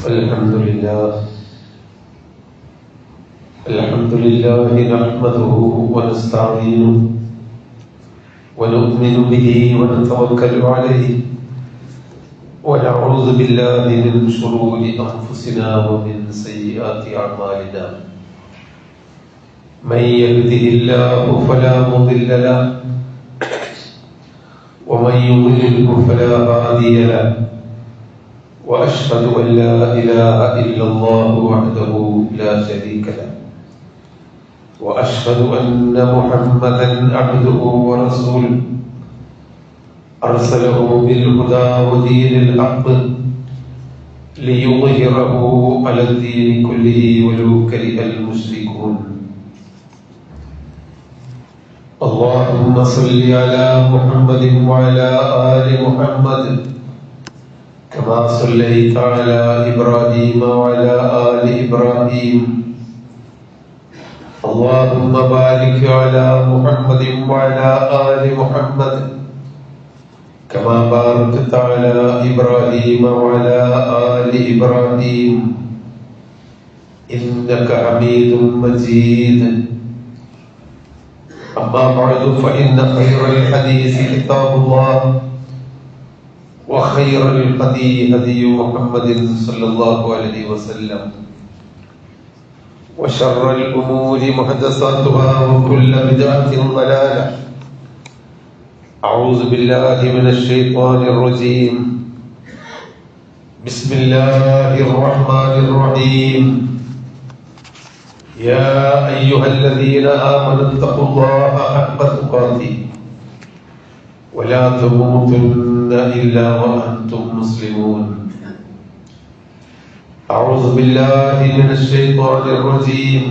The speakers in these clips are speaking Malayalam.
الحمد لله نحمده ونستعينه ونؤمن به ونتوكل عليه ونعوذ بالله من شرور أنفسنا ومن سيئات أعمالنا. من يهده الله فلا مضل له ومن يضلل فلا هادي له، وأشهد أن لا إله إلا الله وحده لا شريك له، وأشهد أن محمدا عبده ورسوله أرسله بالهدى ودين الحق ليظهره على الدين كله ولو كره المشركون. اللهم صل على محمد وعلى آل محمد كما صليت على إبراهيم وعلى آل إبراهيم. اللهم بارك على محمد وعلى آل محمد كما باركت على إبراهيم وعلى آل إبراهيم إنك حميد مجيد. أما بعد فإن خير الحديث كتاب الله وخير الهدي هدي محمد صلى الله عليه وسلم وشر الأمور محدثاتها وكل بدعة ضلالة. أعوذ بالله من الشيطان الرجيم. بسم الله الرحمن الرحيم. يا أيها الذين آمنوا اتقوا الله حق تقاته ولا تموتن إلا وأنتم مسلمون. أعوذ بالله من الشيطان الرجيم.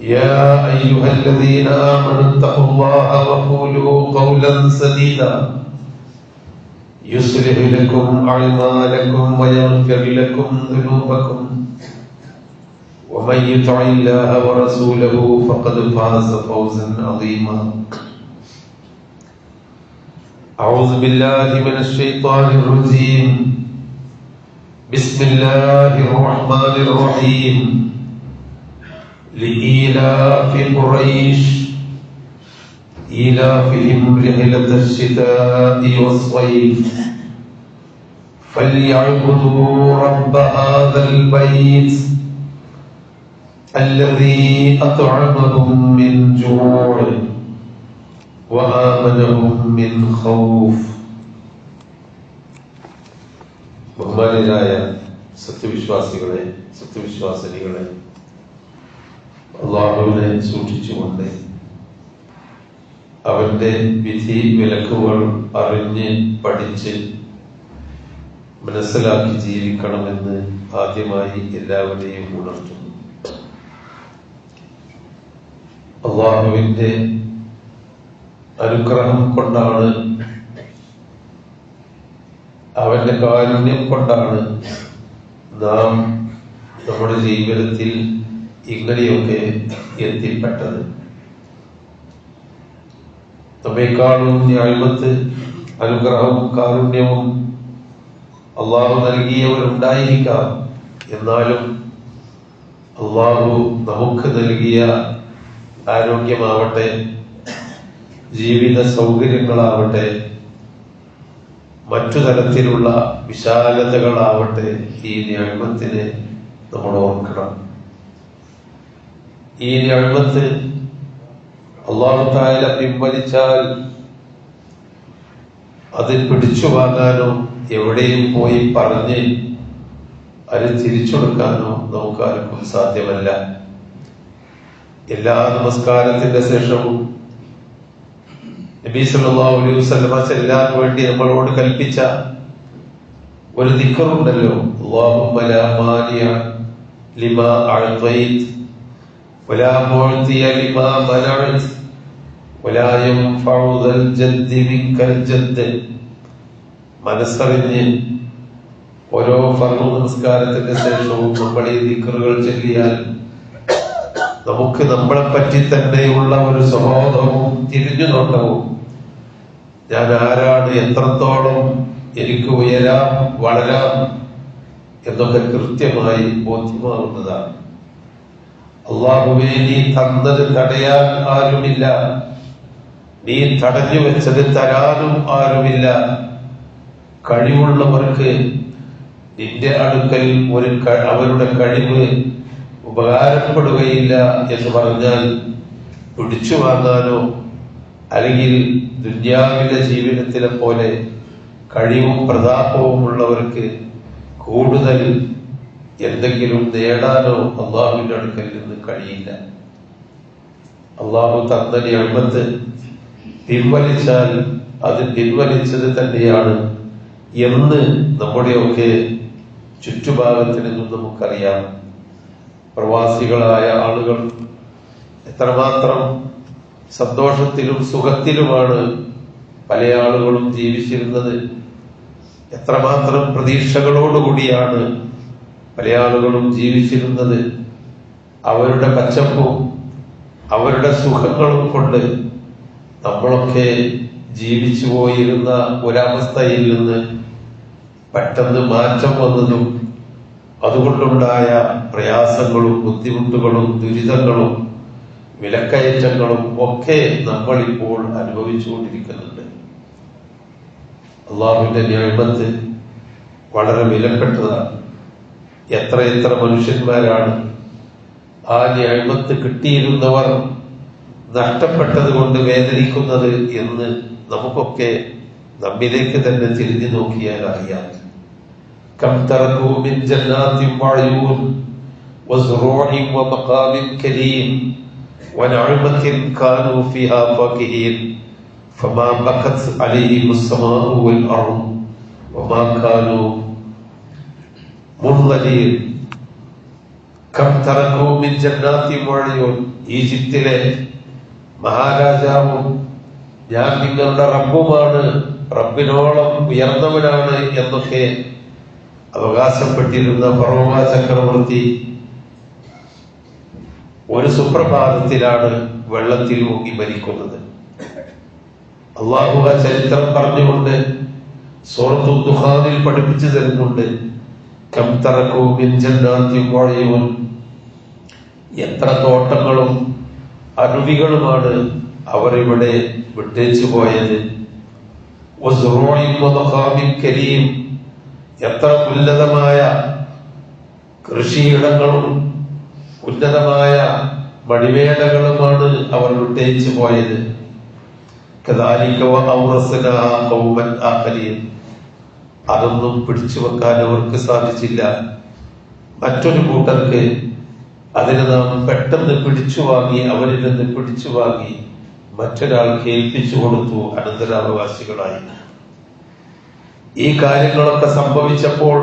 يا أيها الذين آمنوا اتقوا الله وقولوا قولا سديدا يصلح لكم أعمالكم ويغفر لكم ذنوبكم ومن يطع الله ورسوله فقد فاز فوزا عظيما. أعوذ بالله من الشيطان الرجيم. بسم الله الرحمن الرحيم. لإيلاف قريش إيلافهم رحلة الشتاء والصيف فليعبدوا رب هذا البيت الذي أطعمهم من جوع وآمنهم من خوف. ബഹുമാന്യരായ സത്യവിശ്വാസികളെ, സത്യവിശ്വാസിനികളെ, അല്ലാഹുവിനെ സൂക്ഷിച്ചുകൊണ്ട് അവന്റെ വിധി വിലക്കുകൾ അറിഞ്ഞ് പഠിച്ച് മനസ്സിലാക്കി ജീവിക്കണമെന്ന് ആദ്യമായി എല്ലാവരെയും ഉണർത്തുന്നു. അല്ലാഹുവിന്റെ അനുഗ്രഹം കൊണ്ടാണ്, അവന്റെ കാരുണ്യം കൊണ്ടാണ് നാം നമ്മുടെ ജീവിതത്തിൽ ഇങ്ങനെയൊക്കെ എത്തിപ്പെട്ടത്. നമ്മെക്കാളും നിഅമത്ത്, അനുഗ്രഹവും കാരുണ്യവും അള്ളാഹു നൽകിയവരുണ്ടായിരിക്കാം. എന്നാലും അള്ളാഹു നമുക്ക് നൽകിയ ആരോഗ്യമാവട്ടെ, ജീവിത സൗകര്യങ്ങളാവട്ടെ, മറ്റു തരത്തിലുള്ള വിശാലതകളാവട്ടെ, ഈ നിഅമത്തിനെ നമ്മൾ ഓർക്കണം. ഈ നിഅമത്ത് അല്ലാഹു തആല പിൻവലിച്ചാൽ അത് പിടിച്ചു വാങ്ങാനോ എവിടെയും പോയി പറഞ്ഞ് അത് തിരിച്ചെടുക്കാനോ നമുക്കാർക്കും സാധ്യമല്ല. എല്ലാ നമസ്കാരത്തിന്റെ ശേഷവും നബി സല്ലല്ലാഹു അലൈഹി വസല്ലമ ചെല്ലാൻ വേണ്ടി നമ്മളോട് കൽപ്പിച്ച ഒരു ദിക്റുണ്ടല്ലോ, അല്ലാഹുമ്മ ലാ മാനിയ ലിമാ അഅ്തൈത വലാ മുഅ്തിയ ലിമാ മനഅത വലാ യൻഫഉ ദൽ ജദ്ദി മിൻകൽ ജദ്ദ്. മനസ്സറിഞ്ഞ് ഓരോ ഫർള് നമസ്കാരത്തിന്റെ ശേഷവും നമ്മൾ ഈ ദിക്റുകൾ ചൊല്ലിയാൽ നമുക്ക് നമ്മളെ പറ്റി തന്നെയുള്ള ഒരു സ്വബോധവും തിരിഞ്ഞു നോട്ടവും, ഞാൻ ആരാണ്, എത്രത്തോളം എനിക്ക് ഉയരാം, വളരാം, എന്നൊക്കെ കൃത്യമായി ബോധ്യമാകുന്നതാണ്. അള്ളാഹുവേ, നീ തന്നത് തടയാൻ ആരുമില്ല, നീ തടഞ്ഞു വെച്ചത് തരാനും ആരുമില്ല. കഴിവുള്ളവർക്ക് നിന്റെ അടുക്കൽ അവരുടെ കഴിവ് ഉപകാരപ്പെടുകയില്ല എന്ന് പറഞ്ഞാൽ പിടിച്ചു വാങ്ങാനോ അല്ലെങ്കിൽ ദുന്യാവിലെ ജീവിതത്തിലെ പോലെ കഴിവും പ്രതാപവും ഉള്ളവർക്ക് കൂടുതൽ എന്തെങ്കിലും നേടാനോ അള്ളാഹുവിന്റെ അടുക്കൽ നിന്ന് കഴിയില്ല. അള്ളാഹു തന്ന നിഅമത്ത് പിൻവലിച്ചാൽ അത് പിൻവലിച്ചത് തന്നെയാണ് എന്ന് നമ്മുടെയൊക്കെ ചുറ്റുഭാഗത്തിൽ നിന്നും നമുക്കറിയാം. പ്രവാസികളായ ആളുകൾ എത്രമാത്രം സന്തോഷത്തിലും സുഖത്തിലുമാണ് പല ആളുകളും ജീവിച്ചിരുന്നത്, എത്രമാത്രം പ്രതീക്ഷകളോടുകൂടിയാണ് പല ആളുകളും ജീവിച്ചിരുന്നത്. അവരുടെ പച്ചപ്പും അവരുടെ സുഖങ്ങളും കൊണ്ട് നമ്മളൊക്കെ ജീവിച്ചു പോയിരുന്ന ഒരവസ്ഥയിൽ നിന്ന് പെട്ടെന്ന് മാറ്റം വന്നതും അതുകൊണ്ടുണ്ടായ പ്രയാസങ്ങളും ബുദ്ധിമുട്ടുകളും ദുരിതങ്ങളും വിലക്കയറ്റങ്ങളും ഒക്കെ നമ്മൾ ഇപ്പോൾ അനുഭവിച്ചുകൊണ്ടിരിക്കുന്നുണ്ട്. അള്ളാഹുവിന്റെ നിഅമത്ത് വളരെ വിലപ്പെട്ടതാണ്. എത്ര മനുഷ്യന്മാരാണ് ആ നിഅമത്ത് കിട്ടിയിരുന്നവർ നഷ്ടപ്പെട്ടത് കൊണ്ട് വേദനിക്കുന്നത് എന്ന് നമുക്കൊക്കെ നമ്മിലേക്ക് തന്നെ തിരിഞ്ഞു നോക്കിയാൽ അറിയാം. കം തറകൂ മിൻ ജന്നാത്തിൻ വഅയൂൻ വസ്റൂഇൻ വമഖാമിൻ കരീം വനഅമത്തിൻ കാനൂ ഫീഹാ ഫാകിഹീൻ ഫമാ ബഖത് അലൈഹിമുസ് സമാഉ വൽ അർദ് വമാ കാനൂ മുൻളലീൻ. കം തറകൂ മിൻ ജന്നാത്തിൻ വഅയൂൻ, ഈജിപ്തിലെ മഹാരാജാവും ഞാൻ നിങ്ങളുടെ റബ്ബുമാണ്, റബ്ബിനോളം ഉയർന്നവനാണ് എന്നൊക്കെ അവകാശപ്പെട്ടിരുന്ന ഫറോവ ചക്രവർത്തി ഒരു സുപ്രഭാതത്തിലാണ് വെള്ളത്തിൽ മുങ്ങി മരിക്കുന്നത്. അള്ളാഹു ആ ചരിത്രം പറഞ്ഞുകൊണ്ട് സൂറത്തു ദുഖാനിൽ പഠിപ്പിച്ചു തരുന്നുണ്ട്. കം തറകൂ മിൻ ജന്നാത്തിൻ വഅയൂൻ, എത്ര തോട്ടങ്ങളും അരുവികളുമാണ് അവർ ഇവിടെ വിട്ടേച്ചു പോയത്. വസ്റൂഇൻ വമഖാമിൻ കരീം, എത്ര ഉന്നതമായ കൃഷിയിടങ്ങളും ഉന്നതമായ മണിമേടകളുമാണ് അവർ വിട്ടേച്ചു പോയത്. കദാലിക വഔറസ്നാഹാ ഖൗമൻ ആഖരീൻ, അതൊന്നും പിടിച്ചു വെക്കാൻ അവർക്ക് സാധിച്ചില്ല. മറ്റൊരു കൂട്ടർക്ക് അതിനെ നാം പെട്ടെന്ന് പിടിച്ചു വാങ്ങി, അവരിൽ നിന്ന് പിടിച്ചു വാങ്ങി മറ്റൊരാൾക്ക് ഏൽപ്പിച്ചു കൊടുത്തു അനന്തരാവകാശികളായി. ഈ കാര്യങ്ങളൊക്കെ സംഭവിച്ചപ്പോൾ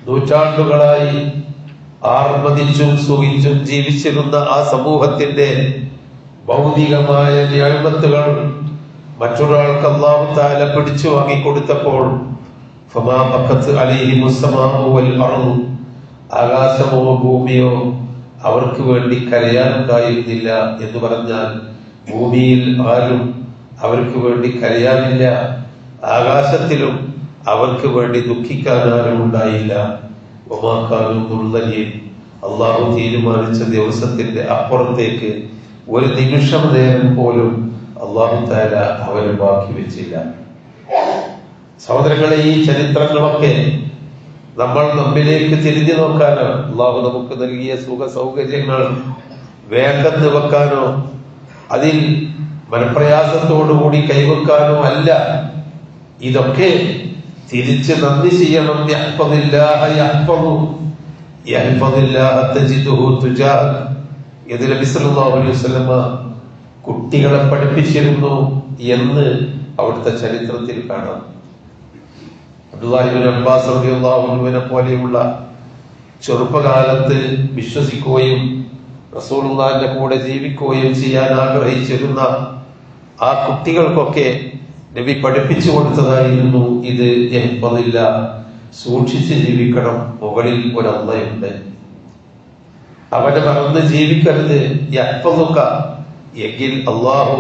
നൂറ്റാണ്ടുകളായി ആർമദിച്ചും സുഖിച്ചും ജീവിച്ചിരുന്ന ആ സമൂഹത്തിന്റെ ഭൗതികമായ നിഅമത്തുകൾ മറ്റൊരാൾക്ക് അല്ലാഹു തആല പിടിച്ചു വാങ്ങിക്കൊടുത്തപ്പോൾ ഫമാ ബഖത് അലൈഹിമുസ് സമാഉ വൽ അർദ്, ആകാശമോ ഭൂമിയോ അവർക്ക് വേണ്ടി കരയാനുണ്ടായിരുന്നില്ല എന്ന് പറഞ്ഞാൽ ഭൂമിയിൽ ആരും അവർക്ക് വേണ്ടി കരയാനില്ല, ആകാശത്തിലും അവർക്ക് വേണ്ടി ദുഃഖിക്കാൻ ആരും ഉണ്ടായില്ല. അള്ളാഹു തീരുമാനിച്ച ദിവസത്തിന്റെ അപ്പുറത്തേക്ക് ഒരു നിമിഷം നേരം പോലും അള്ളാഹു തആല അവരെ ബാക്കി വെച്ചില്ല. സഹോദരങ്ങളെ, ഈ ചരിത്രങ്ങളൊക്കെ നമ്മൾ നമ്മിലേക്ക് തിരിഞ്ഞു നോക്കാനോ അള്ളാഹു നമുക്ക് നൽകിയ സുഖ സൗകര്യങ്ങൾ വേണ്ടെന്ന് വെക്കാനോ അതിൽ മനപ്രയാസത്തോടുകൂടി കൈവെക്കാനോ അല്ല. ഇതൊക്കെ തിരിച്ച് നന്ദി ചെയ്യണം. ഇത് നബി സല്ലല്ലാഹു അലൈഹി വസല്ലമ കുട്ടികളെ പഠിപ്പിച്ചിരുന്നു എന്ന് അവിടുത്തെ ചരിത്രത്തിൽ കാണാം. അബ്ദുല്ലാഹി ഇബ്നു അബ്ബാസ് റളിയല്ലാഹു അൻഹുവിനെ പോലെയുള്ള ചെറുപ്പകാലത്ത് വിശ്വസിക്കുകയും റസൂലുള്ളാഹിന്റെ കൂടെ ജീവിക്കുകയും ചെയ്യാൻ ആഗ്രഹിച്ചിരുന്ന ആ കുട്ടികൾക്കൊക്കെ നബി പഠിപ്പിച്ചു കൊടുത്തതായിരുന്നു ഇത്. യഹ്ഫദില്ല, സൂക്ഷിച്ച് ജീവിക്കണം, മുകളിൽ ഒരു അല്ലാഹുണ്ട്, അവനെ മറന്ന് ജീവിക്കരുത്. യഹ്ഫദുക, എങ്കിൽ അല്ലാഹു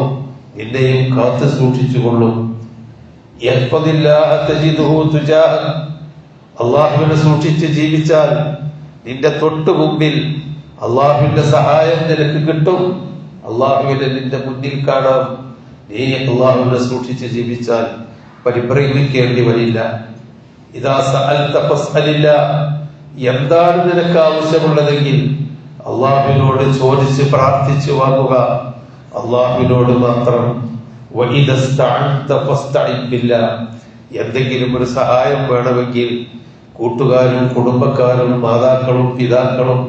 നിന്നെയും കാത്തു സൂക്ഷിച്ചുകൊള്ളും. യഹ്ഫദില്ലാഹ തജിദുഹു തുജാഹ, അള്ളാഹുവിനെ സൂക്ഷിച്ച് ജീവിച്ചാൽ നിന്റെ തൊട്ടു മുമ്പിൽ അള്ളാഹുവിന്റെ സഹായം നിനക്ക് കിട്ടും. അള്ളാഹുവിനെ നിന്റെ മുന്നിൽ കാണാം. നീ അള്ളാഹുവിനെ സൂക്ഷിച്ച് ജീവിച്ചാൽ പരിഭ്രമിക്കേണ്ടി വരില്ല. ഇദാ സഅൽത ഫസ്അലില്ലാ, എന്താണ് നിനക്ക് ആവശ്യമുള്ളതെങ്കിൽ അള്ളാഹുവിനോട് ചോദിച്ച് പ്രാർത്ഥിച്ചു വാങ്ങുക, അള്ളാഹുവിനോട് മാത്രം. വഇദാ ഇസ്തഅൻത ഫസ്തഇൻ ബില്ലാ, എന്തെങ്കിലും ഒരു സഹായം വേണമെങ്കിൽ കൂട്ടുകാരും കുടുംബക്കാരും മാതാക്കളും പിതാക്കളും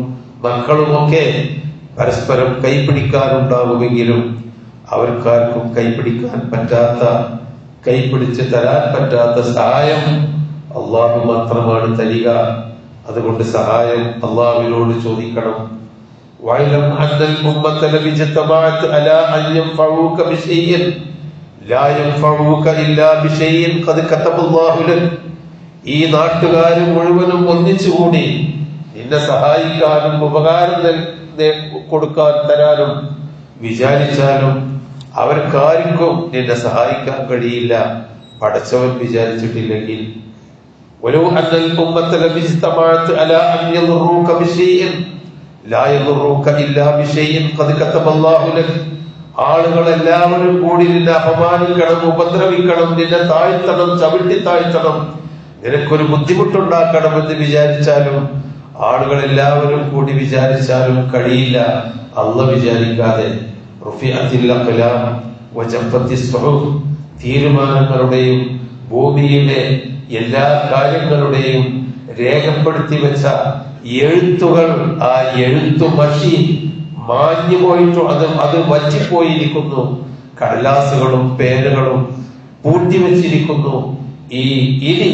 മക്കളുമൊക്കെ പരസ്പരം കൈപിടിക്കാനുണ്ടാകുമെങ്കിലും അവർക്കാർക്കും കൈപിടിക്കാൻ പറ്റാത്ത, കൈപിടിച്ച് തരാൻ പറ്റാത്ത സഹായം അള്ളാഹു മാത്രമാണ് തരിക. അതുകൊണ്ട് സഹായം അള്ളാഹുവിനോട് ചോദിക്കണം. വഅലം അന്നൽ ഉമ്മത ലബിജ്തമഅത് അലാ അൻ യൻഫഉക ബിശൈഇൻ ലാ യൻഫഉക ഇല്ലാ ബിശൈഇൻ ഖദ് കതബല്ലാഹു ലക. ഈ നാട്ടുകാർ മുഴുവനും ഒന്നിച്ചുകൂടി നിന്നെ സഹായിക്കാനും ഉപകാരം കൊടുക്കാൻ തരാനും വിചാരിച്ചാലും അവർക്കാർക്കും നിന്നെ സഹായിക്കാൻ കഴിയില്ല, പടച്ചവൻ വിചാരിച്ചിട്ടില്ലെങ്കിൽ. ولو أن الأمة لم اجتمعت على أن يضروك بشيء لا يضروك إلا بشيء قد كتب الله لك. ആളുകൾ എല്ലാവരും കൂടി നിന്നെ അപമാനിക്കണം, ഉപദ്രവിക്കണം, നിന്നെ താഴ്ത്തണം, ചവിട്ടി താഴ്ത്തണം, നിനക്കൊരു ബുദ്ധിമുട്ടുണ്ടാക്കണം എന്ന് വിചാരിച്ചാലും, ആളുകൾ എല്ലാവരും കൂടി വിചാരിച്ചാലും കഴിയില്ല, അള്ളാഹ് വിചാരിക്കാതെ. റുഫിഅത്തിൽ അഖ്ലാം വജഫത്തിസ് സുഹുഫ്, തീരുമാനങ്ങളുടെയും ഭൂമിയിലെ എല്ലാ കാര്യങ്ങളുടെയും രേഖപ്പെടുത്തി വെച്ച എഴുത്തുകൾ, ആ എഴുത്തു മഷി മാഞ്ഞു പോയിട്ടു, അത് വറ്റിപ്പോയിരിക്കുന്നു. കടലാസുകളും പേനുകളും പൂട്ടിവെച്ചിരിക്കുന്നു. ഇനി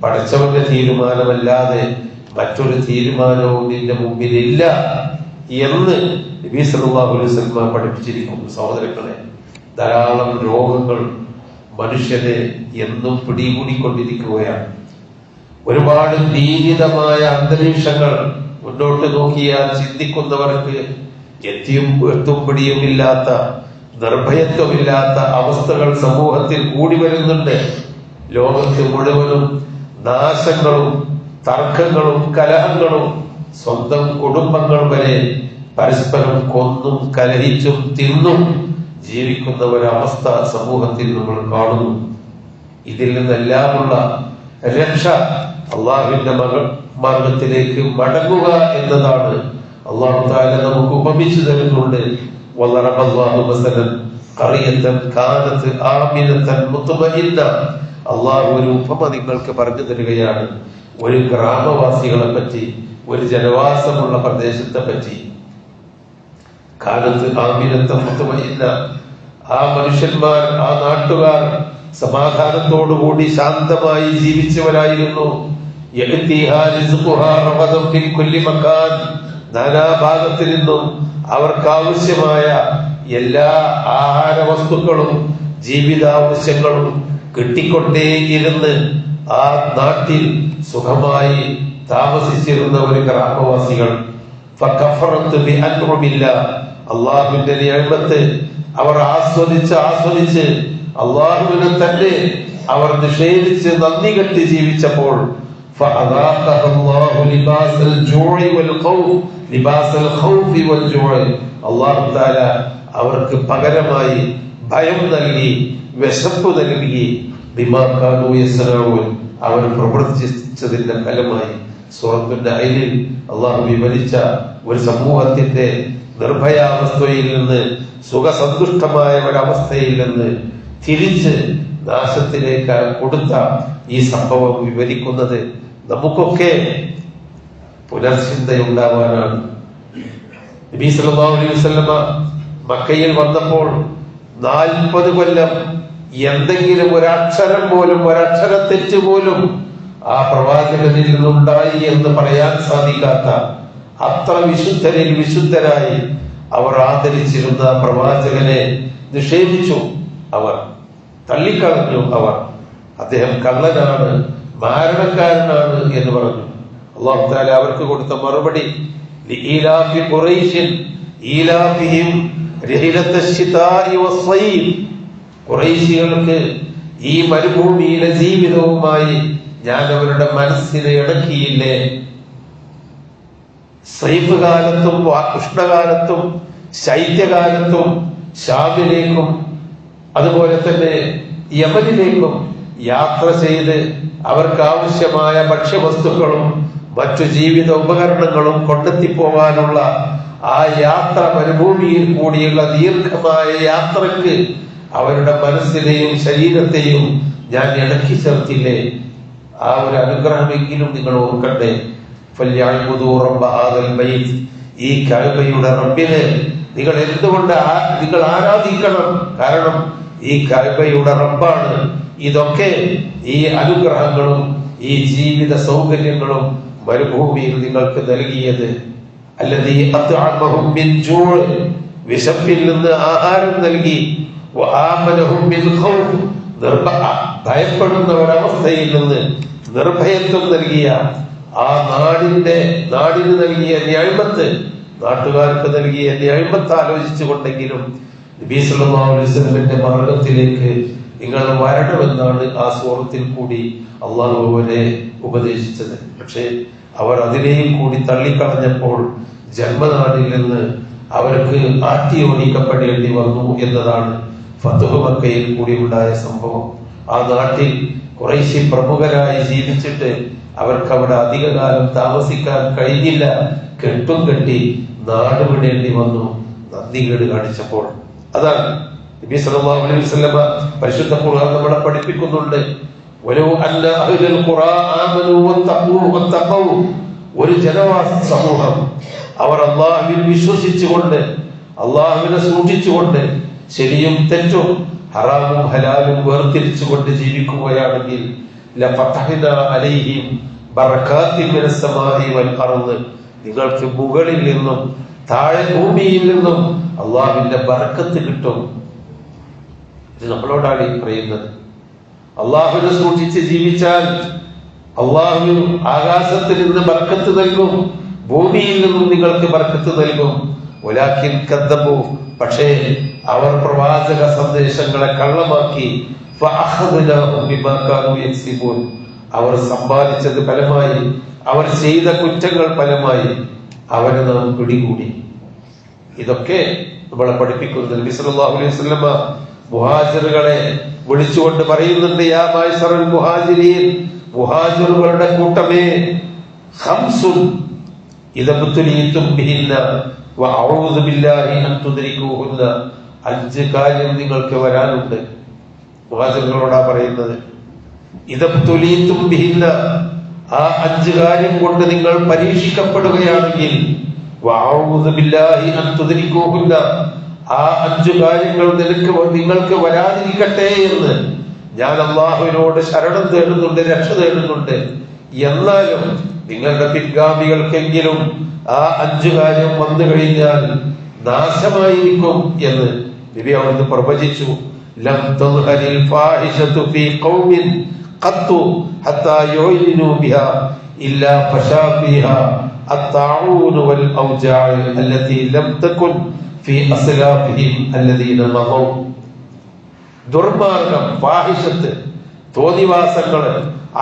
പടച്ചവന്റെ തീരുമാനമല്ലാതെ മറ്റൊരു തീരുമാനവും നിന്റെ മുമ്പിലില്ല എന്ന് നബി സല്ലല്ലാഹു അലൈഹി വസല്ലം പഠിപ്പിച്ചിരിക്കുന്നു. സഹോദരങ്ങളെ, ധാരാളം രോഗങ്ങൾ മനുഷ്യനെ എന്നും പിടികൂടിക്കൊണ്ടിരിക്കുകയാണ്. ഒരുപാട് ഭീതിതമായ അന്തരീക്ഷങ്ങൾ മുന്നോട്ട് നോക്കിയാൽ ചിന്തിക്കുന്നവർക്ക് എത്തും പിടിയുമില്ലാത്ത, നിർഭയത്വമില്ലാത്ത അവസ്ഥകൾ സമൂഹത്തിൽ കൂടി വരുന്നുണ്ട്. ലോകത്ത് മുഴുവനും നാശങ്ങളും തർക്കങ്ങളും കലഹങ്ങളും, സ്വന്തം കുടുംബങ്ങൾ വരെ പരസ്പരം കൊന്നും കലഹിച്ചും തിന്നും ജീവിക്കുന്ന ഒരവസ്ഥ സമൂഹത്തിൽ നമ്മൾ കാണുന്നു. ഇതിൽ നിന്നെല്ലാമുള്ള രക്ഷ അള്ളാഹുവിന്റെ മാർഗത്തിലേക്ക് മടങ്ങുക എന്നതാണ് അള്ളാഹു തആല നമുക്ക് ഉപമിച്ചു തരുന്നുണ്ട്. വളറബല്ലാഹു മസലൻ ഖറിയതൻ കാനത് ആമിനതൻ മുത്മഇന്ന. അള്ളാഹു ഒരു ഉപമ നിങ്ങൾക്ക് പറഞ്ഞു തരികയാണ്, ഒരു ഗ്രാമവാസികളെ പറ്റി, ഒരു ജനവാസമുള്ള പ്രദേശത്തെ പറ്റി. കാലത്ത് ആമിനത്തൻ മുത്മഇന്ന, ആ മനുഷ്യന്മാർ, ആ നാട്ടുകാർ സമാധാനത്തോടുകൂടി ശാന്തമായി ജീവിച്ചവരായിരുന്നു. നാനാഭാഗത്തു നിന്നും അവർക്ക് ആവശ്യമായ എല്ലാ ആഹാര വസ്തുക്കളും ജീവിതാവശ്യങ്ങളും കിട്ടിക്കൊണ്ടേയിരുന്ന് ആ നാട്ടിൽ സുഖമായി താമസിച്ചിരുന്ന ഒരു ഗ്രാമവാസികൾ. അള്ളാഹുവിന്റെ നിഅമത്ത് അവർ ആസ്വദിച്ച് അള്ളാഹുവിനെ തന്നെ അവർ നിഷേധിച്ച് നന്ദി കെട്ടി ജീവിച്ചപ്പോൾ അള്ളാഹു തആല അവർക്ക് പകരമായി ഭയം നൽകി, വിശപ്പ് നൽകി. ബിമാ കാനൂ യസ്നഊൻ, അവർ പ്രവർത്തിച്ചതിന്റെ ഫലമായി. സൂറത്തുൽ അയ്നിൽ അള്ളാഹു വിവരിച്ച ഒരു സമൂഹത്തിന്റെ നിർഭയാവസ്ഥയിൽ നിന്ന്, സുഖസന്തുഷ്ടമായ ഒരവസ്ഥയിൽ നിന്ന് തിരിച്ച് നാശത്തിലേക്ക് കൊടുത്ത ഈ സംഭവം വിവരിക്കുന്നത് നമുക്കൊക്കെ പുനർചിന്തയുണ്ടാവാനാണ്. നബി സല്ലല്ലാഹു അലൈഹി വസല്ലമ മക്കയിൽ വന്നപ്പോൾ 40 കൊല്ലം എന്തെങ്കിലും ഒരക്ഷരം പോലും, ഒരക്ഷരത്തെറ്റ് പോലും ആ പ്രവാചകനിൽ നിന്നുണ്ടായി എന്ന് പറയാൻ സാധിക്കാത്ത അത്ര വിശുദ്ധരിൽ വിശുദ്ധരായി അവർ ആദരിച്ചിരുന്ന പ്രവാചകനെ നിഷേധിച്ചു, അവർ തള്ളിക്കളഞ്ഞു. അദ്ദേഹം കള്ളനാണ്, മാരണക്കാരനാണ് എന്ന് പറഞ്ഞു. അല്ലാഹു തആല അവർക്ക് കൊടുത്ത മറുപടി, ലീലാഫി ഖുറൈശിൻ ഈലാഫിഹിം റഹിലത്തശ്ശിതാഇ വസ്സൈഫ്. ഖുറൈശികൾക്ക് ഈ മരുഭൂമിയിലെ ജീവിതവുമായി ഞാൻ അവരുടെ മനസ്സിനെ ഇണക്കിയില്ലേ. സൈഫ് കാലത്തും ഉഷ്ണകാലത്തും ശൈത്യകാലത്തും ഷാമിലേക്കും അതുപോലെ തന്നെ യമനിലേക്കും യാത്ര ചെയ്ത് അവർക്ക് ആവശ്യമായ ഭക്ഷ്യവസ്തുക്കളും മറ്റു ജീവിത ഉപകരണങ്ങളും കൊണ്ടെത്തിപ്പോകാനുള്ള ആ യാത്ര, മരുഭൂമിയിൽ കൂടിയുള്ള ദീർഘമായ യാത്രക്ക് അവരുടെ മനസ്സിനെയും ശരീരത്തെയും ഞാൻ ഇണക്കി ചേർത്തില്ലേ. ആ ഒരു അനുഗ്രഹമെങ്കിലും നിങ്ങൾ ഓർക്കട്ടെ. ഈ കഅബയുടെ റബ്ബിനെ നിങ്ങൾ എന്തുകൊണ്ട് നിങ്ങൾ ആരാധിക്കണം? കാരണം ഈ കഅബയുടെ റബ്ബാണ് ഇതൊക്കെ ഈ അനുഗ്രഹങ്ങളും ഈ ജീവിത സൗകര്യങ്ങളും മരുഭൂമിയിൽ നിങ്ങൾക്ക് നൽകിയത്. അല്ലദീ അത്അമഹും മിൻ ജൂഅ്, വിശപ്പിൽ നിന്ന് ആഹാരം നൽകി, വആമനഹും മിൻ ഖൗഫ്, ഭയപ്പെടുന്ന ഒരവസ്ഥയിൽ നിന്ന് നിർഭയത്വം നൽകിയ ആ നാടിന് നൽകിയ നിഅമത്ത്, നാട്ടുകാർക്ക് നൽകിയ നിഅമത്ത് ആലോചിച്ചുകൊണ്ടെങ്കിലും നബി സല്ലല്ലാഹു അലൈഹി വസല്ലമയുടെ മാർഗത്തിലേക്ക് നിങ്ങൾ വരണമെന്നാണ് ആ സൂറത്തിൽ കൂടി അള്ളാഹു അവരെ ഉപദേശിച്ചത്. പക്ഷേ അവർ അതിനെയും കൂടി തള്ളിക്കളഞ്ഞപ്പോൾ ജന്മനാടിൽ നിന്ന് അവർക്ക് ആട്ടിയോടിക്കപ്പെടേണ്ടി വന്നു എന്നതാണ് ഫത്ഹ് മക്കയിൽ കൂടി ഉണ്ടായ സംഭവം. ആ നാട്ടിൽ ഖുറൈശി പ്രമുഖരായി ജീവിച്ചിട്ട് അവർക്ക് അവിടെ അധികകാലം താമസിക്കാൻ കഴിഞ്ഞില്ല. കെട്ടും കെട്ടി നാട് വിടേണ്ടി വന്നു നന്ദികേട് കാണിച്ചപ്പോൾ. അതാണ് നബി സല്ലല്ലാഹു അലൈഹി വസല്ലമ പരിശുദ്ധ ഖുർആൻ നമ്മളെ പഠിപ്പിക്കുന്നുണ്ട്. വലൗ അന്ന അഹ്ലൽ ഖുറാ ആമനൂ വത്തഖൂ, ഒരു ജനവാസ സമൂഹം അവർ അല്ലാഹുവിൽ വിശ്വസിച്ചുകൊണ്ട് അല്ലാഹുവിനെ സൂക്ഷിച്ചുകൊണ്ട് ശരിയും തെറ്റും ഹറാമും ഹലാലും വേർതിരിച്ചുകൊണ്ട് ജീവിക്കുകയാണെങ്കിൽ ലഫതഹ്നാ അലൈഹിം ബറകാത്തിൻ മിനസ് സമാഇ വൽ അർദ്, നിങ്ങൾക്ക് മുകളിൽ നിന്നും താഴെ ഭൂമിയിൽ നിന്നും അള്ളാഹുവിന്റെ ബർക്കത്ത് കിട്ടും. ഇത് നമ്മളോടാണ് ഈ പറയുന്നത്. അള്ളാഹുവിനെ സൂക്ഷിച്ച് ജീവിച്ചാൽ അള്ളാഹു ആകാശത്തിൽ നിന്ന് ബർക്കത്ത് നൽകും, ഭൂമിയിൽ നിന്നും നിങ്ങൾക്ക് ബർക്കത്ത് നൽകും. വലാകിൻ കദ്ദബു, പക്ഷേ അവർ പ്രവാചക സന്ദേശങ്ങളെ കള്ളമാക്കി. ഫഅഖദ്നാഹും ബിമാ കാനൂ യക്സിബൂൻ, അവർ സമ്പാദിച്ചത് ഫലമായി, അവർ ചെയ്ത കുറ്റങ്ങൾ ഫലമായി അവരെ നാം പിടികൂടി. ഇതൊക്കെ നമ്മളെ പഠിപ്പിക്കുന്നത്. നബി സല്ലല്ലാഹു അലൈഹി വസല്ലമ മുഹാജിറുകളെ വിളിച്ചുകൊണ്ട് പറയുന്നുണ്ട്, യാ മഅ്ശറൽ മുഹാജിരീൻ, മുഹാജിറുകളുടെ കൂട്ടമേ, ഖംസുൻ ഇദബ്തുലീതും ബിഹിന്ന വഅഊദു ബില്ലാഹി അൻ തുദ്രികൂഹുന്ന, 5 കാര്യം നിങ്ങൾക്ക് വരാനുണ്ട്. മുഹാജിറുകളോടാ പറയുന്നത്. ഇദബ്തുലീതും ബിഹിന്ന, ആ 5 കാര്യം കൊണ്ട് നിങ്ങൾ പരീക്ഷിക്കപ്പെടുകയാണെങ്കിൽ, വഅഊദു ബില്ലാഹി അൻ തുദ്രികൂഹുന്ന, ആ 5 കാര്യങ്ങൾ നിങ്ങൾക്ക് വരാതിരിക്കട്ടെ എന്ന് ഞാൻ അള്ളാഹുവിനോട് ശരണം തേടുന്നുണ്ട്, രക്ഷ തേടുന്നുണ്ട്. എന്നാലും നിങ്ങളുടെ പിൻഗാമികൾക്കെങ്കിലും ആ 5 കാര്യം വന്നു കഴിഞ്ഞാൽ നാശമായിരിക്കും എന്ന് നബി അവിടുന്ന് പ്രവചിച്ചു. ലം തദ്ഹരിൽ ഫാഹിശതു ഫീ ഖൗമിൻ ഖത്തു ഹത്താ യുഇലിനു ബിഹാ ഇല്ലാ ഫശാ ഫീഹാ അത്താഊൻ വൽ ഔജാഅ അല്ലതി ലം തകുൻ ഫീ അസ്ലാഫിഹിം അല്ലദീന മദൗ. ദുർമാർഗം, ഫാഹിശത്ത്, തോന്നിവാസങ്ങള്,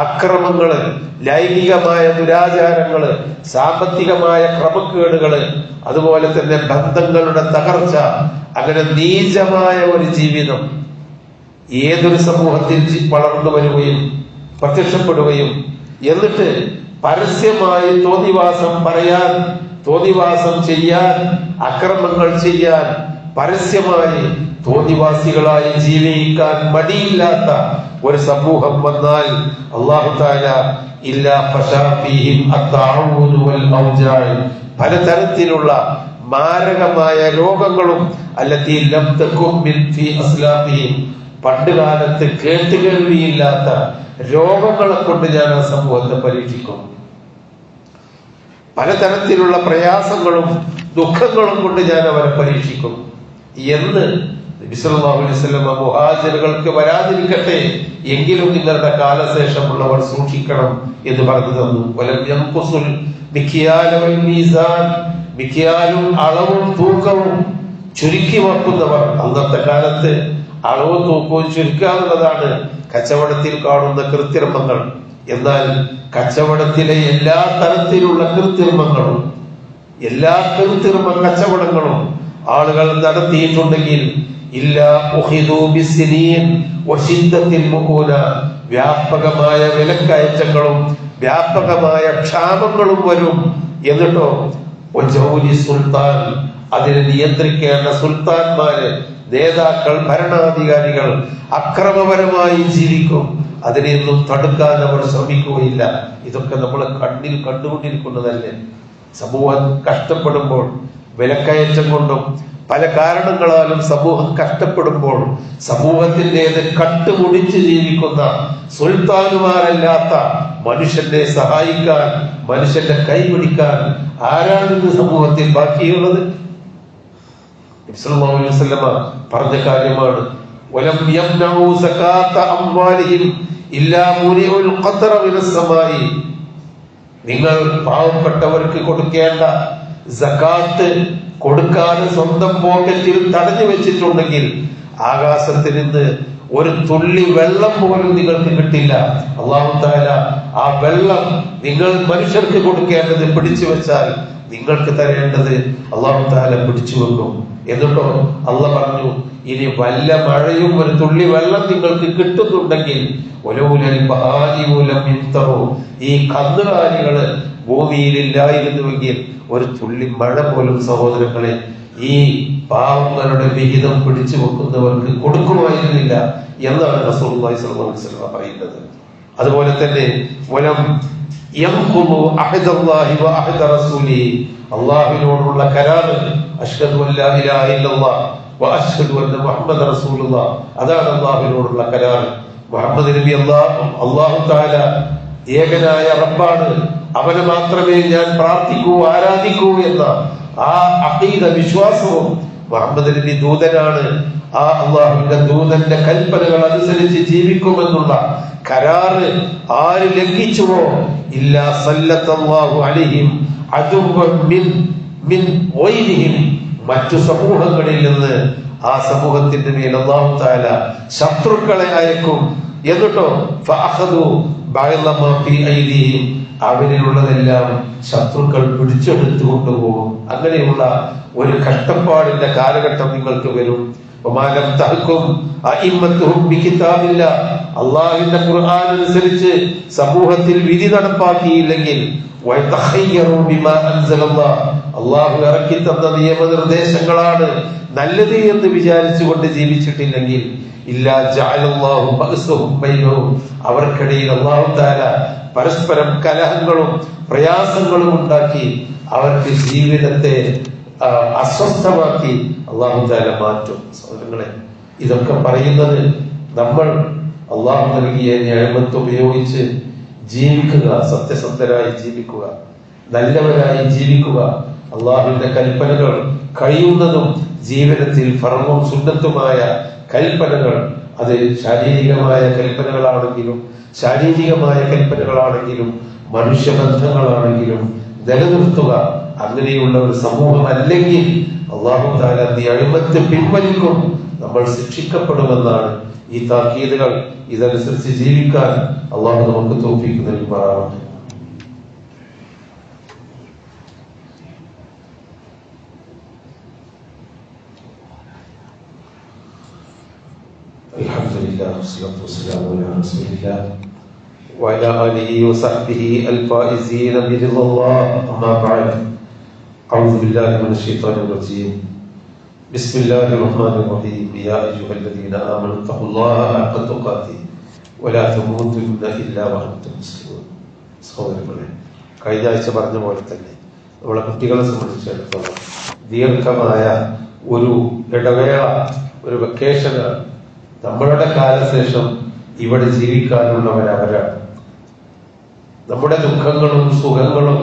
അക്രമങ്ങള്, ലൈംഗികമായ ദുരാചാരങ്ങള്, സാമ്പത്തികമായ ക്രമക്കേടുകള്, അതുപോലെ തന്നെ ബന്ധങ്ങളുടെ തകർച്ച, അങ്ങനെ നീചമായ ഒരു ജീവിതം ഏതൊരു സമൂഹത്തിൽ വളർന്നു വരികയും പ്രത്യക്ഷപ്പെടുകയും എന്നിട്ട് പരസ്യമായി തോന്നിവാസം പറയാൻ, തോന്നിവാസം ചെയ്യാൻ, അക്രമങ്ങൾ ചെയ്യാൻ, പരസ്യമായി തോന്നിവാസികളായി ജീവിക്കാൻ മടിയില്ലാത്ത ഒരു സമൂഹം വന്നാൽ അല്ലാഹു തആല ഇല്ലാ ഫശാ ഫീഹിം അത്താഊൻ വൽ ഔജാഅ, പലതരത്തിലുള്ള മാരകമായ രോഗങ്ങളും അല്ലതീ ലം തകും മിൻ ഫീ അസ്ലാഫിഹിം, പണ്ടുകാലത്ത് കേട്ടുകേൾവിയില്ലാത്ത രോഗങ്ങളെ കൊണ്ട് ഞാൻ ആ സമൂഹത്തെ പരീക്ഷിക്കും. പലതരത്തിലുള്ള പ്രയാസങ്ങളും ദുഃഖങ്ങളും കൊണ്ട് ഞാൻ അവരെ പരീക്ഷിക്കും എന്ന് നബി സല്ലല്ലാഹു അലൈഹി വസല്ലം മുഹാജിറുകൾക്ക് വരാതിരിക്കട്ടെ, എങ്കിലും നിങ്ങളുടെ കാലശേഷമുള്ളവർ സൂക്ഷിക്കണം എന്ന് പറഞ്ഞു തന്നു. വലം യൻഖുസുൽ മിക്യാല വൽ മീസാൻ, മിക്യാലും അളവും തൂക്കവും ചുരുക്കി വെക്കുന്നവർ. അന്നത്തെ കാലത്ത് അളവും തൂക്കവും ചുരുക്കാവുന്നതാണ് കച്ചവടത്തിൽ കാണുന്ന കൃത്രിമങ്ങൾ. എന്നാൽ കച്ചവടത്തിലെ എല്ലാ തരത്തിലുള്ള കച്ചവടങ്ങളും ആളുകൾ നടത്തിയിട്ടുണ്ടെങ്കിൽ വ്യാപകമായ വിലക്കയറ്റങ്ങളും വ്യാപകമായ ക്ഷാമങ്ങളും വരും. എന്നിട്ടോ സുൽത്താൻ, അതിനെ നിയന്ത്രിക്കേണ്ട സുൽത്താൻമാര്, നേതാക്കൾ, ഭരണാധികാരികൾ അക്രമപരമായി ജീവിക്കും. അതിനെയൊന്നും തടുക്കാൻ അവർ ശ്രമിക്കുകയില്ല. ഇതൊക്കെ നമ്മൾ കണ്ണിൽ കണ്ടുകൊണ്ടിരിക്കുന്നതല്ലേ. സമൂഹം കഷ്ടപ്പെടുമ്പോൾ, വിലക്കയറ്റം കൊണ്ടും പല കാരണങ്ങളാലും സമൂഹം കഷ്ടപ്പെടുമ്പോൾ സമൂഹത്തിൻ്റെത് കട്ടുമുടിച്ച് ജീവിക്കുന്ന സുൽത്താനുമാരല്ലാത്ത മനുഷ്യനെ സഹായിക്കാൻ, മനുഷ്യന്റെ കൈപിടിക്കാൻ ആരാണിത് സമൂഹത്തിൽ ബാക്കിയുള്ളത്? നബി സല്ലല്ലാഹു അലൈഹി വസല്ലമ പറഞ്ഞ കാര്യമാണ്. വലം യംനഉ സകാത അംവാലിഹിം ഇല്ലാ മുനിഉൽ ഖത്റ മിനസ് സമാഇ. നിങ്ങൾ പാവപ്പെട്ടവർക്ക് കൊടുക്കേണ്ട സകാത്ത് കൊടുക്കാതെ സ്വന്തം പോക്കറ്റിൽ തടഞ്ഞു വെച്ചിട്ടുണ്ടെങ്കിൽ ആകാശത്തിൽ നിന്ന് ഒരു തുള്ളി വെള്ളം പോലും നിങ്ങൾക്ക് കിട്ടില്ല. അല്ലാഹു തആല ആ വെള്ളം നിങ്ങൾ മനുഷ്യർക്ക് കൊടുക്കേണ്ടത് പിടിച്ചു വെച്ചാൽ നിങ്ങൾക്ക് തരേണ്ടത് അല്ലാഹു തആല പിടിച്ചു വെക്കും. എന്നിട്ടോ അല്ലാഹ് പറഞ്ഞു, ഇനി വല്ല മഴയും ഒരു തുള്ളി വെള്ളം നിങ്ങൾക്ക് കിട്ടുന്നുണ്ടെങ്കിൽ ഈ കന്നുകാലികള് ഭൂമിയിലില്ലായിരുന്നുവെങ്കിൽ ഒരു തുള്ളി മഴ പോലും സഹോദരങ്ങളെ ഈ പാവങ്ങളുടെ വിഹിതം പിടിച്ചു വെക്കുന്നവർക്ക് കൊടുക്കുമായിരുന്നില്ല എന്നാണ് റസൂലുള്ളാഹി സ്വല്ലല്ലാഹു അലൈഹി വസല്ലം പറയുന്നത്. അതുപോലെ തന്നെ അള്ളാഹുവിനോടുള്ള കരാറ്, അഷ്ഹദു അല്ലാ ഇലാഹ ഇല്ലല്ലാഹ് വ അഷ്ഹദു അന്ന മുഹമ്മദ റസൂലുള്ളാഹ്, അതാണ് അള്ളാഹുവിനോടുള്ള കരാറ്. മുഹമ്മദ് നബി അല്ലാഹു തആല ഏകനായ റബ്ബാണ്, അവനെ മാത്രമേ ഞാൻ പ്രാർത്ഥിക്കൂ, ആരാധിക്കൂ എന്ന ആ അഖീദ വിശ്വാസവും, മുഹമ്മദ് നബി ദൂതനാണ്, ആ അള്ളാഹുവിന്റെ ദൂതന്റെ കൽപ്പനകൾ അനുസരിച്ച് ജീവിക്കുമെന്നുള്ള കരാറ് ആര് ലംഘിച്ചുവോ ഇല്ലാ സല്ലല്ലാഹു അലൈഹിം അദുവ്വൻ മിൻ ഗൈരിഹിം, മറ്റു സമൂഹങ്ങളിൽ നിന്ന് ആ സമൂഹത്തിന്റെ മേൽ അല്ലാഹു തആല ശത്രുക്കളെ അയക്കും. എന്നിട്ടോ ഫഅഖദു ബഅദ മാ ഫീ ഐദിഹിം, അവരിലുള്ളതെല്ലാം ശത്രുക്കൾ പിടിച്ചെടുത്തു കൊണ്ടുപോകും. അങ്ങനെയുള്ള ഒരു കഷ്ടപ്പാടിന്റെ കാലഘട്ടം നിങ്ങൾക്ക് വരും. അള്ളാഹുവിന്റെ ഖുർആൻ അനുസരിച്ച് സമൂഹത്തിൽ വിധി നടപ്പാക്കിയില്ലെങ്കിൽ, അള്ളാഹു ഇറക്കി തന്ന നിയമനിർദ്ദേശങ്ങളാണ് നല്ലത് എന്ന് വിചാരിച്ചുകൊണ്ട് ജീവിച്ചിട്ടില്ലെങ്കിൽ, അവർക്കിടയിൽ അല്ലാഹു തആല പരസ്പരം കലഹങ്ങളും പ്രയാസങ്ങളും ഉണ്ടാക്കി അവർക്ക് ജീവിതത്തെ അസ്വസ്ഥമാക്കി അല്ലാഹു തആല മാറ്റും. സഹോദരങ്ങളെ, ഇതൊക്കെ പറയുന്നത് നമ്മൾ അല്ലാഹു നൽകിയ നിഅമത്ത് ഉപയോഗിച്ച് ജീവിക്കുക, സത്യസന്ധരായി ജീവിക്കുക, നല്ലവരായി ജീവിക്കുക. അള്ളാഹുവിന്റെ കൽപ്പനകൾ കഴിയുന്നതും ജീവിതത്തിൽ ഫർളും സുന്നത്തുമായ കൽപ്പനകൾ, അത് ശാരീരികമായ കൽപ്പനകളാണെങ്കിലും ശാരീരികമായ കൽപ്പനകളാണെങ്കിലും മനുഷ്യബന്ധങ്ങളാണെങ്കിലും നിലനിർത്തുക. അങ്ങനെയുള്ള ഒരു സമൂഹം അല്ലെങ്കിൽ അല്ലാഹു തആല നിഅമത്ത് പിൻവലിക്കും, നമ്മൾ ശിക്ഷിക്കപ്പെടുമെന്നാണ് ഈ താക്കീതുകൾ. ഇതനുസരിച്ച് ജീവിക്കാൻ അല്ലാഹു നമുക്ക് തൗഫീഖ് നൽകുമാറാവട്ടെ. അൽഹംദുലില്ലാഹി വസ്സലാത്തു വസ്സലാമു അലാ റസൂലില്ലാഹ് وعلى آله وصحبه الفائزين برضا الله. أما بعد، أعوذ بالله من الشيطان الرجيم. بسم الله الرحمن الرحيم. يا أيها الذين آمنوا اتقوا الله حق تقاته ولا تموتن إلا وأنتم مسلمون. സഹോദരങ്ങളെ, കഴിഞ്ഞ ആഴ്ച പറഞ്ഞ പോലെ തന്നെ നമ്മളെ കുട്ടികളെ സംബന്ധിച്ചിടത്തോളം ദീർഘമായ ഒരു ഇടവേള, ഒരു വെക്കേഷനാണ്. നമ്മളുടെ കാലശേഷം ഇവിടെ ജീവിക്കാനുള്ളവരവരാണ്. നമ്മുടെ ദുഃഖങ്ങളും സുഖങ്ങളും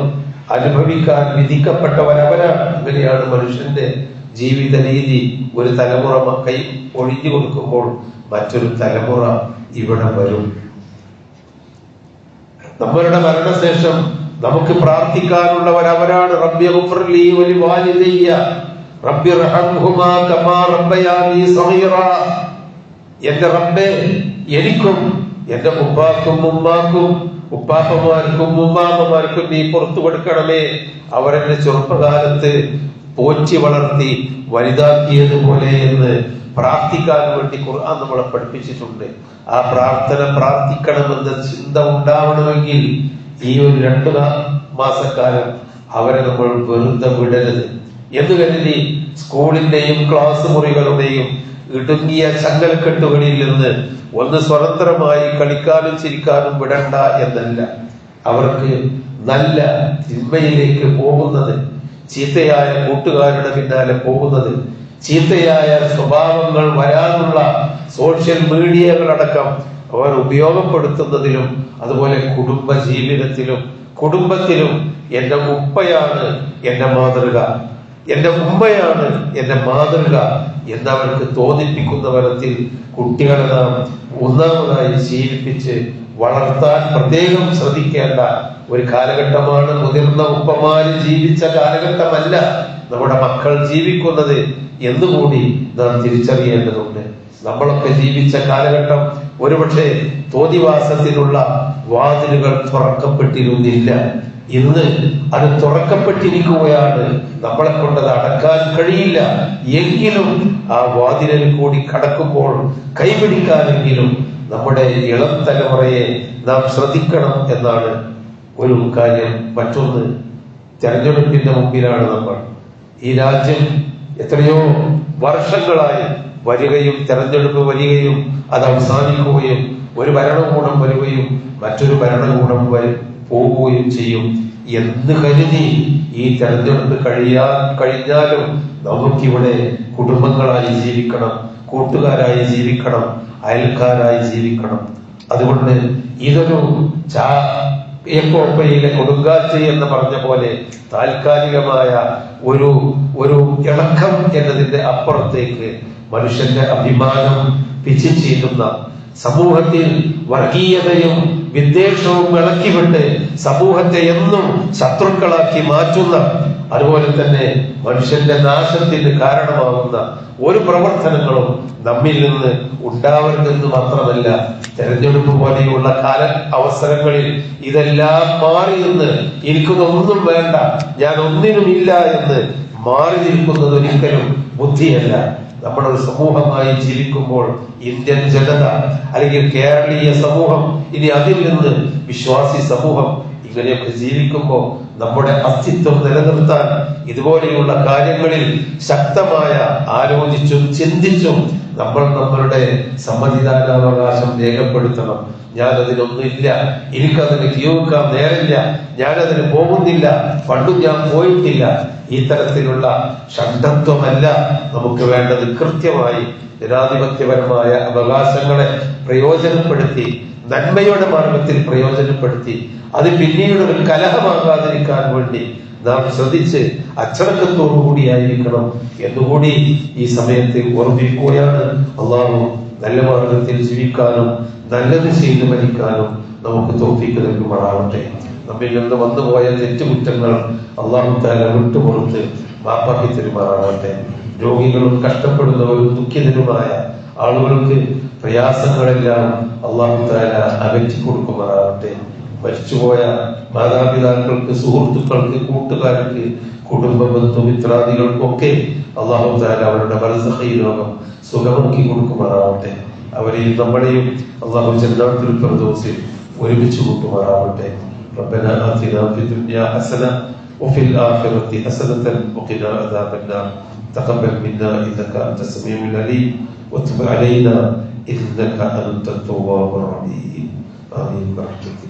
അനുഭവിക്കാൻ വിധിക്കപ്പെട്ടവരവരാണ്. അങ്ങനെയാണ് മനുഷ്യന്റെ ജീവിത രീതി. ഒരു തലമുറ കൈ ഒഴിഞ്ഞു കൊടുക്കുമ്പോൾ മറ്റൊരു തലമുറ ഇവിടെ വരും. നമ്മളുടെ മരണശേഷം നമുക്ക് പ്രാർത്ഥിക്കാനുള്ളവരവരാണ്. റബ്ബി ഗ്ഫിർലി വലിവാലിദയ്യ റബ്ബിർഹംഹുമാ കമാ റബ്ബയാനി സഗീറാ. എന്റെ റബ്ബേ, എനിക്കും എന്റെ ഉപ്പാക്കും ഉമ്മാക്കും ഉപ്പാപ്പമാർക്കും ഉമ്മാമ്മമാർക്കും നീ പുറത്തു കൊടുക്കണമേ. അവരെന്നെ ചെറുപ്പകാലത്ത് പോറ്റി വളർത്തി വലുതാക്കിയതുപോലെ എന്ന് പ്രാർത്ഥിക്കാൻ വേണ്ടി ഖുർആൻ നമ്മളെ പഠിപ്പിച്ചിട്ടുണ്ട്. ആ പ്രാർത്ഥന പ്രാർത്ഥിക്കണമെന്ന ചിന്ത ഉണ്ടാവണമെങ്കിൽ ഈ ഒരു 2 മാസക്കാലം അവരെ നമ്മൾ വെറുതെ വിടരുത് എന്ന് കരുതി സ്കൂളിന്റെയും ക്ലാസ് മുറികളുടെയും ഇടുങ്ങിയ ചങ്ങലക്കെട്ടുകളിൽ നിന്ന് ഒന്ന് സ്വതന്ത്രമായി കളിക്കാനും ചിരിക്കാനും വിടണ്ട എന്നല്ല. അവർക്ക് നല്ല തിന്മയിലേക്ക് പോകുന്നത്, ചീത്തയായ കൂട്ടുകാരുടെ പിന്നാലെ പോകുന്നത്, ചീത്തയായ സ്വഭാവങ്ങൾ വരാനുള്ള സോഷ്യൽ മീഡിയകളടക്കം അവർ ഉപയോഗപ്പെടുത്തുന്നതിലും അതുപോലെ കുടുംബ ജീവിതത്തിലും കുടുംബത്തിലും എന്റെ ഉപ്പയാണ് എന്റെ മാതൃക, എന്റെ ഉമ്മയാണ് എന്റെ മാതൃക എന്നവർക്ക് തോന്നിപ്പിക്കുന്ന തരത്തിൽ കുട്ടികളെ നാം ഒന്നാമതായി ശീലിപ്പിച്ച് വളർത്താൻ പ്രത്യേകം ശ്രദ്ധിക്കേണ്ട ഒരു കാലഘട്ടമാണ്. മുതിർന്ന ഉപ്പമാര് ജീവിച്ച കാലഘട്ടമല്ല നമ്മുടെ മക്കൾ ജീവിക്കുന്നത് എന്നുകൂടി നാം തിരിച്ചറിയേണ്ടതുണ്ട്. നമ്മളൊക്കെ ജീവിച്ച കാലഘട്ടം ഒരുപക്ഷെ തോന്നിവാസത്തിനുള്ള വാതിലുകൾ തുറക്കപ്പെട്ടിരുന്നില്ല. ഇന്ന് അത് തുറക്കപ്പെട്ടിരിക്കുകയാണ്. നമ്മളെ കൊണ്ടത് അടക്കാൻ കഴിയില്ല. എങ്കിലും ആ വാതിലിൽ കൂടി കടക്കുമ്പോൾ കൈപിടിക്കാനെങ്കിലും നമ്മുടെ ഇളം തലമുറയെ നാം ശ്രദ്ധിക്കണം എന്നാണ് ഒരു കാര്യം. മറ്റൊന്ന്, തെരഞ്ഞെടുപ്പിന്റെ മുമ്പിലാണ് നമ്മൾ. ഈ രാജ്യം എത്രയോ വർഷങ്ങളായി വരികയും തെരഞ്ഞെടുപ്പ് വരികയും അത് അവസാനിക്കുകയും ഒരു ഭരണകൂടം വരികയും മറ്റൊരു ഭരണകൂടം പോവുകയും ചെയ്യും എന്ന് കരുതി ഈ തെരഞ്ഞെടുപ്പ് കഴിഞ്ഞാലും നമുക്കിവിടെ കുടുംബങ്ങളായി ജീവിക്കണം, കൂട്ടുകാരായി ജീവിക്കണം, അയൽക്കാരായി ജീവിക്കണം. അതുകൊണ്ട് ഇതൊരു എപ്പോപ്പയിലെ കൊടുങ്കാറ്റ് എന്ന് പറഞ്ഞ പോലെ താൽക്കാലികമായ ഒരു ഇളക്കം എന്നതിന്റെ അപ്പുറത്തേക്ക് മനുഷ്യന്റെ അഭിമാനം പിച്ചു ചെയ്യുന്ന, സമൂഹത്തിൽ വർഗീയതയും വിദ്വേഷവും ഇളക്കിവിട്ട് സമൂഹത്തെ എന്നും ശത്രുക്കളാക്കി മാറ്റുന്ന, അതുപോലെ തന്നെ മനുഷ്യന്റെ നാശത്തിന് കാരണമാകുന്ന ഒരു പ്രവർത്തനങ്ങളും നമ്മിൽ നിന്ന് ഉണ്ടാവരുതെന്ന് മാത്രമല്ല, തെരഞ്ഞെടുപ്പ് പോലെയുള്ള അവസരങ്ങളിൽ ഇതെല്ലാം മാറി നിന്ന് എനിക്കൊന്നും വേണ്ട, ഞാൻ ഒന്നിനുമില്ല എന്ന് മാറി നിൽക്കുന്നത് ഒരിക്കലും ബുദ്ധിയല്ല. നമ്മളൊരു സമൂഹമായി ജീവിക്കുമ്പോൾ ഇന്ത്യൻ ജനത അല്ലെങ്കിൽ കേരളീയ സമൂഹം, ഇനി അതിൽ നിന്ന് വിശ്വാസി സമൂഹം ഇങ്ങനെയൊക്കെ ജീവിക്കുമ്പോൾ നമ്മുടെ അസ്തിത്വം നിലനിർത്താൻ ഇതുപോലെയുള്ള കാര്യങ്ങളിൽ ശക്തമായ ആലോചിച്ചും ചിന്തിച്ചും നമ്മൾ നമ്മളുടെ സമ്മതിദാനാവകാശം രേഖപ്പെടുത്തണം. ഞാനതിനൊന്നുമില്ല, എനിക്കതിന് ഉപയോഗിക്കാൻ നേരമില്ല, ഞാനതിന് പോകുന്നില്ല, പണ്ടും ഞാൻ പോയിട്ടില്ല, ഈ തരത്തിലുള്ള ഷണ്ഡത്വമല്ല നമുക്ക് വേണ്ടത്. കൃത്യമായി ജനാധിപത്യപരമായ അവകാശങ്ങളെ പ്രയോജനപ്പെടുത്തി നന്മയുടെ മാർഗത്തിൽ പ്രയോജനപ്പെടുത്തി അത് പിന്നീട് ഒരു കലഹമാകാതിരിക്കാൻ വേണ്ടി നാം ശ്രദ്ധിച്ച് അച്ചടക്കത്തോടുകൂടിയായിരിക്കണം എന്നുകൂടി ഈ സമയത്ത് ഓർമ്മിക്കുകയാണ്. അള്ളാഹു നല്ല മാർഗത്തിൽ ജീവിക്കാനും നല്ലത് ചെയ്തു മരിക്കാനും നമുക്ക് തൗഫീഖ് നൽകുമാറാവട്ടെ. നമ്മിൽ നിന്ന് വന്നുപോയ തെറ്റുകുറ്റങ്ങൾ അള്ളാഹു തആല വിട്ടുപുറത്ത് മാപ്പാക്കി തരുമാറാവട്ടെ. രോഗികളും കഷ്ടപ്പെടുന്നവരും ദുഃഖിതരുമായ ആളുകൾക്ക് പ്രയാസങ്ങളെല്ലാം അള്ളാഹു തആല അകറ്റി കൊടുക്കുമാറാവട്ടെ. മരിച്ചുപോയ മാതാപിതാക്കൾക്ക്, സുഹൃത്തുക്കൾക്ക്, കൂട്ടുകാർക്ക്, കുടുംബ ബന്ധു മിത്രാദികൾക്കൊക്കെ അള്ളാഹു തആല അവരുടെ ബർസഖി ലോകം സുഖമാക്കി കൊടുക്കുമാറാവട്ടെ. അവരെയും നമ്മളെയും അള്ളാഹു ജന്നത്തുൽ ഫിർദൗസിൽ ഒരുമിച്ച് കൂട്ടുമാറാവട്ടെ. ربنا آتنا في الدنيا حسنة وفي الآخرة حسنة وقنا عذاب النار. تقبل منا إنك أنت السميع العليم وتب علينا إنك أنت التواب الرحيم. آمين برحمتك.